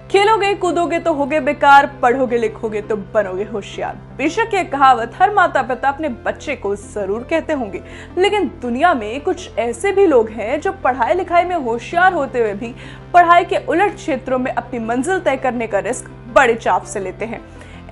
खेलोगे कूदोगे तो होगे बेकार, पढ़ोगे लिखोगे तो बनोगे होशियार। बेशक ये कहावत हर माता पिता अपने बच्चे को जरूर कहते होंगे, लेकिन दुनिया में कुछ ऐसे भी लोग हैं जो पढ़ाई लिखाई में होशियार होते हुए भी पढ़ाई के उलट क्षेत्रों में अपनी मंजिल तय करने का रिस्क बड़े चाव से लेते हैं।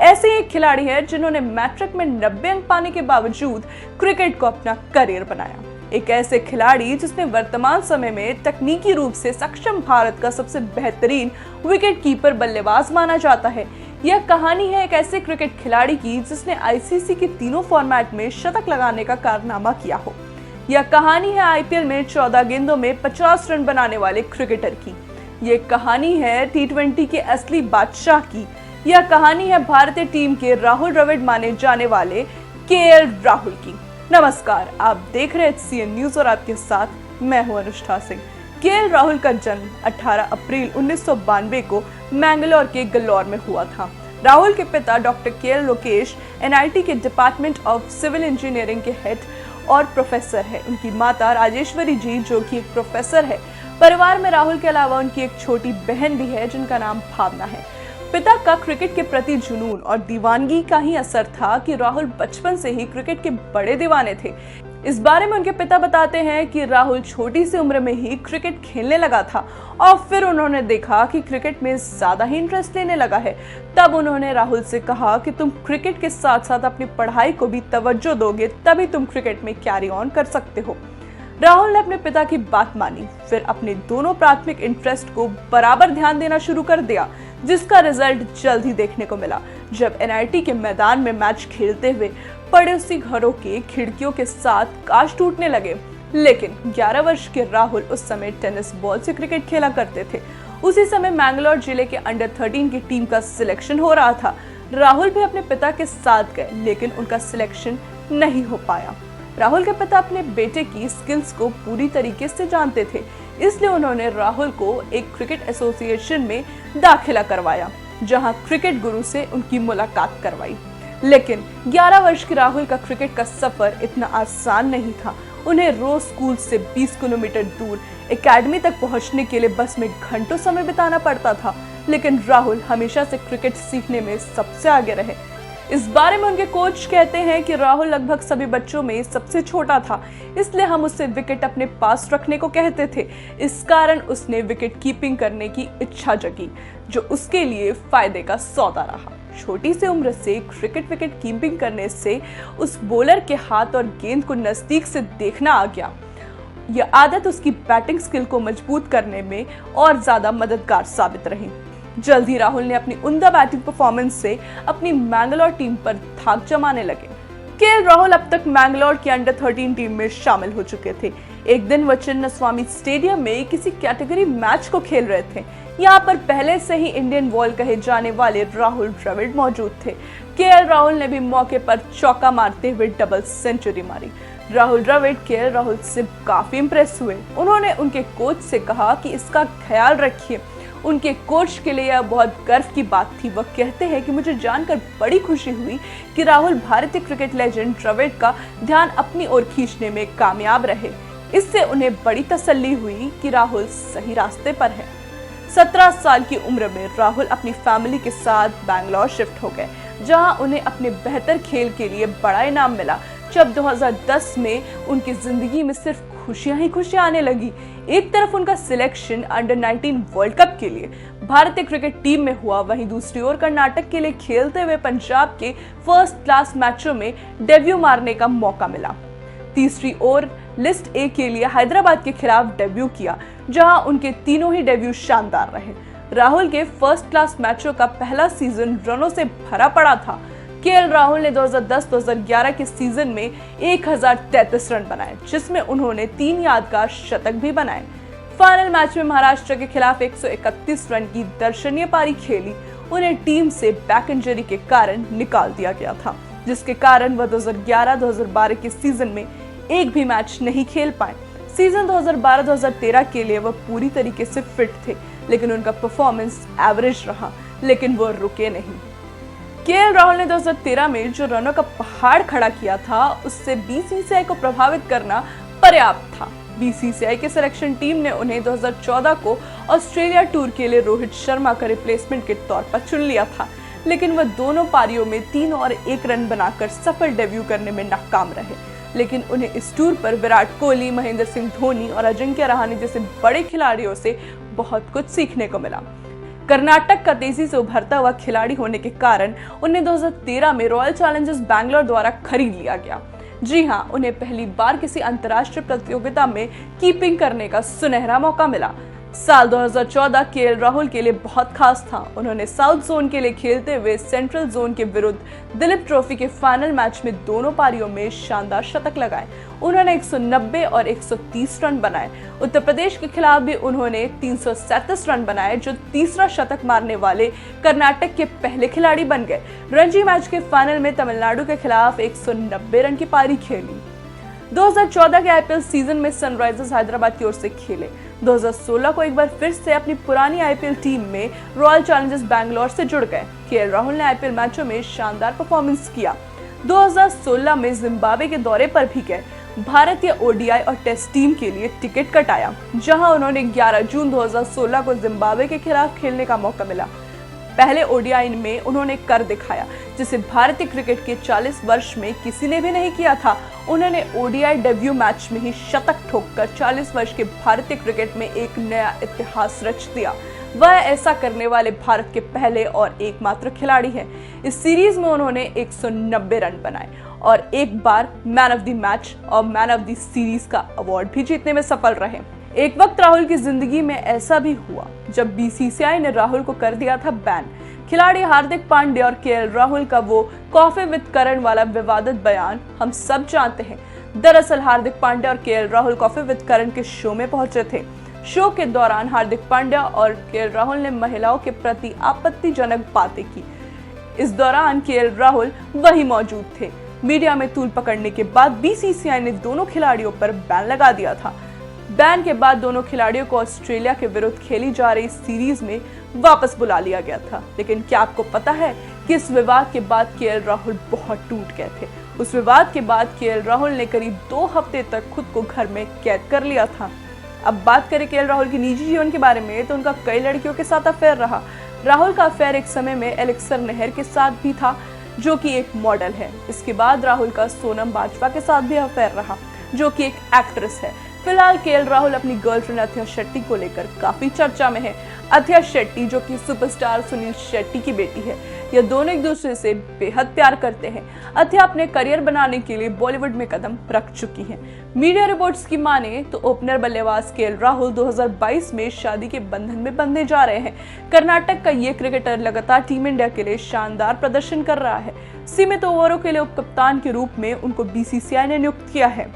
ऐसे एक खिलाड़ी है जिन्होंने मैट्रिक में 90 अंक पाने के बावजूद क्रिकेट को अपना करियर बनाया। एक ऐसे खिलाड़ी जिसने वर्तमान समय में तकनीकी रूप से सक्षम भारत का सबसे बेहतरीन विकेट कीपर बल्लेबाज माना जाता है। यह कहानी है एक ऐसे क्रिकेट खिलाड़ी की जिसने आईसीसी के तीनों फॉर्मेट में शतक लगाने का कारनामा किया हो। यह कहानी है आईपीएल में 14 गेंदों में 50 रन बनाने वाले क्रिकेटर की। यह कहानी है टी20 के असली बादशाह की। यह कहानी है भारतीय टीम के राहुल द्रविड़ माने जाने वाले केएल राहुल की। नमस्कार, आप देख रहे हैं सीएन न्यूज और आपके साथ मैं हूं अनुष्ठा सिंह। केएल राहुल का जन्म 18 अप्रैल 1992 को मैंगलोर के गल्लोर में हुआ था। राहुल के पिता डॉक्टर केएल लोकेश एनआईटी के डिपार्टमेंट ऑफ सिविल इंजीनियरिंग के हेड और प्रोफेसर है। उनकी माता राजेश्वरी जी जो कि एक प्रोफेसर है। परिवार में राहुल के अलावा उनकी एक छोटी बहन भी है जिनका नाम भावना है। पिता का क्रिकेट के प्रति जुनून और दीवानगी का ही असर था कि राहुल बचपन से ही क्रिकेट के बड़े दीवाने थे। इस बारे में उनके पिता बताते हैं कि राहुल छोटी सी उम्र में ही क्रिकेट खेलने लगा था और फिर उन्होंने देखा कि क्रिकेट में ज्यादा ही इंटरेस्ट लेने लगा है। तब उन्होंने राहुल से कहा कि तुम क्रिकेट के साथ साथ अपनी पढ़ाई को भी तवज्जो दोगे तभी तुम क्रिकेट में कैरी ऑन कर सकते हो। राहुल ने अपने पिता की बात मानी, फिर अपने दोनों प्राथमिक इंटरेस्ट को बराबर ध्यान देना शुरू कर दिया, जिसका रिजल्ट जल्द ही देखने को मिला। जब एनआईटी के मैदान में मैच खेलते हुए पड़ोसी घरों के खिड़कियों के साथ कांच टूटने लगे। लेकिन 11 वर्ष के राहुल उस समय टेनिस बॉल से क्रिकेट खेला करते थे। उसी समय मैंगलोर जिले के अंडर 13 की टीम का सिलेक्शन हो रहा था। राहुल भी अपने पिता के साथ गए, लेकिन उनका सिलेक्शन नहीं हो पाया। राहुल के पिता अपने बेटे की स्किल्स को पूरी तरीके से जानते थे, इसलिए उन्होंने राहुल को एक क्रिकेट एसोसिएशन में दाखिला करवाया, जहां क्रिकेट गुरु से उनकी मुलाकात करवाई। लेकिन 11 वर्ष के राहुल का क्रिकेट का सफर इतना आसान नहीं था। उन्हें रोज स्कूल से 20 किलोमीटर दूर एकेडमी तक पहुंचने के लिए बस में घंटों समय बिताना पड़ता था। लेकिन राहुल हमेशा से क्रिकेट सीखने में सबसे आगे रहे। इस बारे में उनके कोच कहते हैं कि राहुल लगभग सभी बच्चों में सबसे छोटा था, इसलिए हम उससे विकेट अपने पास रखने को कहते थे। इस कारण उसने विकेट कीपिंग करने की इच्छा जगी, जो उसके लिए फायदे का सौदा रहा। छोटी सी उम्र से क्रिकेट विकेट कीपिंग करने से उस बॉलर के हाथ और गेंद को नजदीक से देखना आ गया। यह आदत उसकी बैटिंग स्किल को मजबूत करने में और ज्यादा मददगार साबित रही। जल्द ही राहुल ने अपनी उम्दा बैटिंग परफॉर्मेंस से अपनी मैंगलोर टीम पर धाक जमाने लगे। केएल राहुल अब तक मैंगलोर की अंडर 13 टीम में शामिल हो चुके थे। एक दिन वह चिन्नास्वामी स्टेडियम में किसी कैटेगरी मैच को खेल रहे थे। यहाँ पर पहले से ही इंडियन वॉल कहे जाने वाले राहुल द्रविड़ मौजूद थे। केएल राहुल ने भी मौके पर चौका मारते हुए डबल सेंचुरी मारी। राहुल द्रविड़ केएल राहुल से काफी इंप्रेस हुए। उन्होंने उनके कोच से कहा कि इसका ख्याल रखिए। उनके कोच के लिए यह बहुत गर्व की बात थी। वह कहते हैं कि मुझे जानकर बड़ी खुशी हुई कि राहुल भारतीय क्रिकेट लेजेंड द्रविड़ का ध्यान अपनी ओर खींचने में कामयाब रहे। इससे उन्हें बड़ी तसल्ली हुई कि राहुल सही रास्ते पर है। 17 साल की उम्र में राहुल अपनी फैमिली के साथ बैंगलोर शिफ्ट हो गए, जहां उन्हें अपने बेहतर खेल के लिए बड़ा इनाम मिला। जब 2010 में उनकी जिंदगी में सिर्फ खुशियां ही खुशियां आने लगी। एक तरफ उनका सिलेक्शन अंडर 19 वर्ल्ड कप के लिए भारतीय क्रिकेट टीम में हुआ, वहीं दूसरी ओर कर्नाटक के लिए खेलते हुए पंजाब के फर्स्ट क्लास मैचों में डेब्यू मारने का मौका मिला। तीसरी ओर लिस्ट ए के लिए हैदराबाद के खिलाफ डेब्यू किया, जहां उनके तीनों ही डेब्यू शानदार रहे। राहुल के फर्स्ट क्लास मैचों का पहला सीजन रनों से भरा पड़ा था। केएल राहुल ने 2010-2011 के सीजन में 1033 रन बनाए, जिसमें उन्होंने 3 यादगार शतक भी बनाए। फाइनल मैच में महाराष्ट्र के खिलाफ 131 रन की दर्शनीय पारी खेली। उन्हें टीम से बैक इंजरी के कारण निकाल दिया गया था, जिसके कारण वह 2011-2012 के सीजन में एक भी मैच नहीं खेल पाए। सीजन 2012-2013 के लिए वह पूरी तरीके से फिट थे, लेकिन उनका परफॉर्मेंस एवरेज रहा। लेकिन वह रुके नहीं। केएल राहुल ने 2013 में जो रनों का पहाड़ खड़ा किया था, उससे बीसीसीआई को प्रभावित करना पर्याप्त था। बीसीसीआई की सिलेक्शन टीम ने उन्हें 2014 को ऑस्ट्रेलिया टूर के लिए रोहित शर्मा का रिप्लेसमेंट के तौर पर चुन लिया था, लेकिन वह दोनों पारियों में 3 और 1 रन बनाकर सफल डेब्यू करने में नाकाम रहे। लेकिन उन्हें इस टूर पर विराट कोहली, महेंद्र सिंह धोनी और अजिंक्य रहाणे जैसे बड़े खिलाड़ियों से बहुत कुछ सीखने को मिला। कर्नाटक का तेजी से उभरता हुआ खिलाड़ी होने के कारण उन्हें 2013 में रॉयल चैलेंजर्स बैंगलोर द्वारा खरीद लिया गया। जी हां, उन्हें पहली बार किसी अंतर्राष्ट्रीय प्रतियोगिता में कीपिंग करने का सुनहरा मौका मिला। साल 2014 केएल राहुल के लिए बहुत खास था। उन्होंने साउथ जोन के लिए खेलते हुए सेंट्रल जोन के विरुद्ध दिलीप ट्रॉफी के फाइनल मैच में दोनों पारियों में शानदार शतक लगाए। उन्होंने 190 और 130 रन बनाए। उत्तर प्रदेश के खिलाफ भी उन्होंने 337 रन बनाए, जो तीसरा शतक मारने वाले कर्नाटक के पहले खिलाड़ी बन गए। रणजी मैच के फाइनल में तमिलनाडु के खिलाफ 190 रन की पारी खेली। 2014 के आईपीएल सीजन में सनराइजर्स हैदराबाद की ओर से खेले। 2016 को एक बार फिर से अपनी पुरानी आईपीएल टीम में रॉयल चैलेंजर्स बैंगलोर से जुड़ गए। केएल राहुल ने आईपीएल मैचों में शानदार परफॉर्मेंस किया। 2016 में जिम्बाब्वे के दौरे पर भी गए। भारतीय ओडीआई और टेस्ट टीम के लिए टिकट कटाया, जहां उन्होंने 11 जून 2016 को जिम्बाब्वे के खिलाफ खेलने का मौका मिला। पहले ओडीआई में उन्होंने कर दिखाया, जिसे भारतीय क्रिकेट के 40 वर्ष में किसी ने भी नहीं किया था। उन्होंने ओडीआई डेब्यू मैच में ही शतक ठोककर 40 वर्ष के भारतीय क्रिकेट में एक नया इतिहास रच दिया। वह ऐसा करने वाले भारत के पहले और एकमात्र खिलाड़ी हैं। इस सीरीज में उन्होंने 190 रन बनाए और एक बार मैन ऑफ द मैच और मैन ऑफ द सीरीज का अवार्ड भी जीतने में सफल रहे। एक वक्त राहुल की जिंदगी में ऐसा भी हुआ जब बीसीसीआई ने राहुल को कर दिया था बैन। खिलाड़ी हार्दिक पांड्या और केएल राहुल का वो कॉफी विद करण वाला विवादित बयान हम सब जानते हैं। दरअसल हार्दिक पांड्या और केएल राहुल कॉफी विद करण के शो में पहुंचे थे। शो के दौरान हार्दिक पांड्या और केएल राहुल ने महिलाओं के प्रति आपत्तिजनक बातें की। इस दौरान केएल राहुल वहीं मौजूद थे। मीडिया में तूल पकड़ने के बाद बीसीसीआई ने दोनों खिलाड़ियों पर बैन लगा दिया था। बैन के बाद दोनों खिलाड़ियों को ऑस्ट्रेलिया के विरुद्ध खेली जा रही सीरीज में वापस बुला लिया गया था। लेकिन क्या आपको पता है कि इस विवाद के बाद केएल राहुल बहुत टूट गए थे। उस विवाद के बाद केएल राहुल ने करीब 2 हफ्ते तक खुद को घर में कैद कर लिया था। अब बात करें केएल राहुल के निजी जीवन के बारे में, तो उनका कई लड़कियों के साथ अफेयर रहा। राहुल का अफेयर एक समय में एलेक्सर नहर के साथ भी था, जो कि एक मॉडल है। इसके बाद राहुल का सोनम बाजवा के साथ भी अफेयर रहा, जो कि एक एक्ट्रेस है। फिलहाल केएल राहुल अपनी गर्लफ्रेंड अथिया शेट्टी को लेकर काफी चर्चा में है। अथिया शेट्टी, जो कि सुपरस्टार सुनील शेट्टी की बेटी है, ये दोनों एक दूसरे से बेहद प्यार करते हैं। अथिया अपने करियर बनाने के लिए बॉलीवुड में कदम रख चुकी हैं। मीडिया रिपोर्ट्स की माने तो ओपनर बल्लेबाज केएल राहुल 2022 में शादी के बंधन में बंधने जा रहे हैं। कर्नाटक का ये क्रिकेटर लगातार टीम इंडिया के लिए शानदार प्रदर्शन कर रहा है। सीमित ओवरों के लिए उपकप्तान के रूप में उनको बीसीसीआई ने नियुक्त किया है।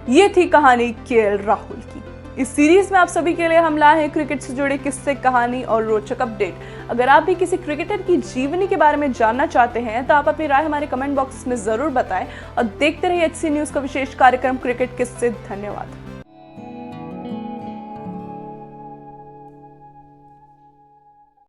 ये थी कहानी केएल राहुल की। इस सीरीज में आप सभी के लिए हम लाए हैं क्रिकेट से जुड़े किस्से, कहानी और रोचक अपडेट। अगर आप भी किसी क्रिकेटर की जीवनी के बारे में जानना चाहते हैं तो आप अपनी राय हमारे कमेंट बॉक्स में जरूर बताएं और देखते रहिए HC न्यूज का विशेष कार्यक्रम क्रिकेट किस्से। धन्यवाद।